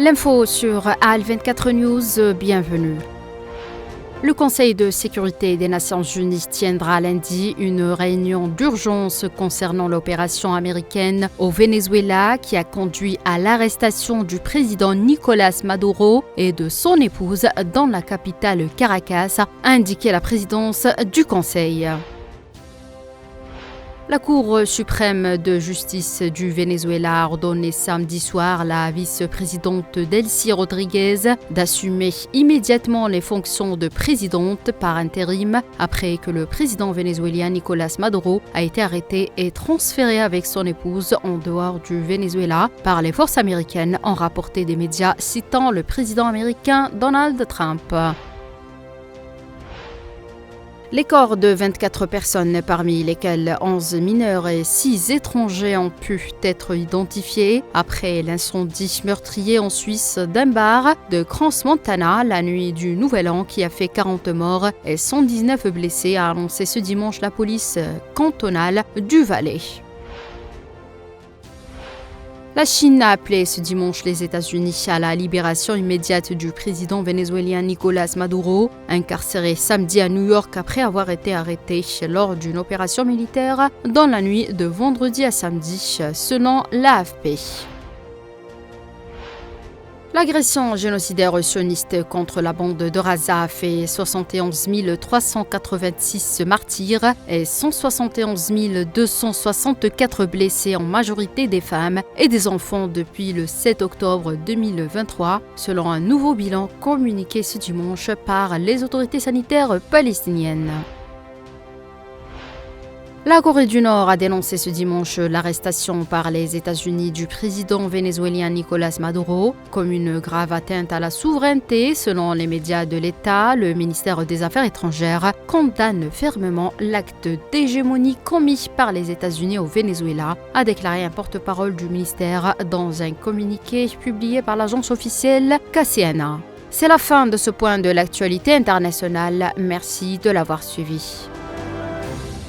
L'info sur AL24 News, bienvenue. Le Conseil de sécurité des Nations Unies tiendra lundi une réunion d'urgence concernant l'opération américaine au Venezuela qui a conduit à l'arrestation du président Nicolás Maduro et de son épouse dans la capitale Caracas, a indiqué la présidence du Conseil. La Cour suprême de justice du Venezuela a ordonné samedi soir à la vice-présidente Delcy Rodríguez d'assumer immédiatement les fonctions de présidente par intérim après que le président vénézuélien Nicolás Maduro a été arrêté et transféré avec son épouse en dehors du Venezuela par les forces américaines, ont rapporté des médias citant le président américain Donald Trump. Les corps de 24 personnes, parmi lesquelles 11 mineurs et 6 étrangers, ont pu être identifiés après l'incendie meurtrier en Suisse d'un bar de Crans-Montana la nuit du Nouvel An qui a fait 40 morts et 119 blessés, a annoncé ce dimanche la police cantonale du Valais. La Chine a appelé ce dimanche les États-Unis à la libération immédiate du président vénézuélien Nicolás Maduro, incarcéré samedi à New York après avoir été arrêté lors d'une opération militaire dans la nuit de vendredi à samedi, selon l'AFP. L'agression génocidaire sioniste contre la bande de Gaza a fait 71 386 martyrs et 171 264 blessés, en majorité des femmes et des enfants, depuis le 7 octobre 2023, selon un nouveau bilan communiqué ce dimanche par les autorités sanitaires palestiniennes. La Corée du Nord a dénoncé ce dimanche l'arrestation par les États-Unis du président vénézuélien Nicolás Maduro comme une grave atteinte à la souveraineté. Selon les médias de l'État, le ministère des Affaires étrangères condamne fermement l'acte d'hégémonie commis par les États-Unis au Venezuela, a déclaré un porte-parole du ministère dans un communiqué publié par l'agence officielle KCNA. C'est la fin de ce point de l'actualité internationale. Merci de l'avoir suivi.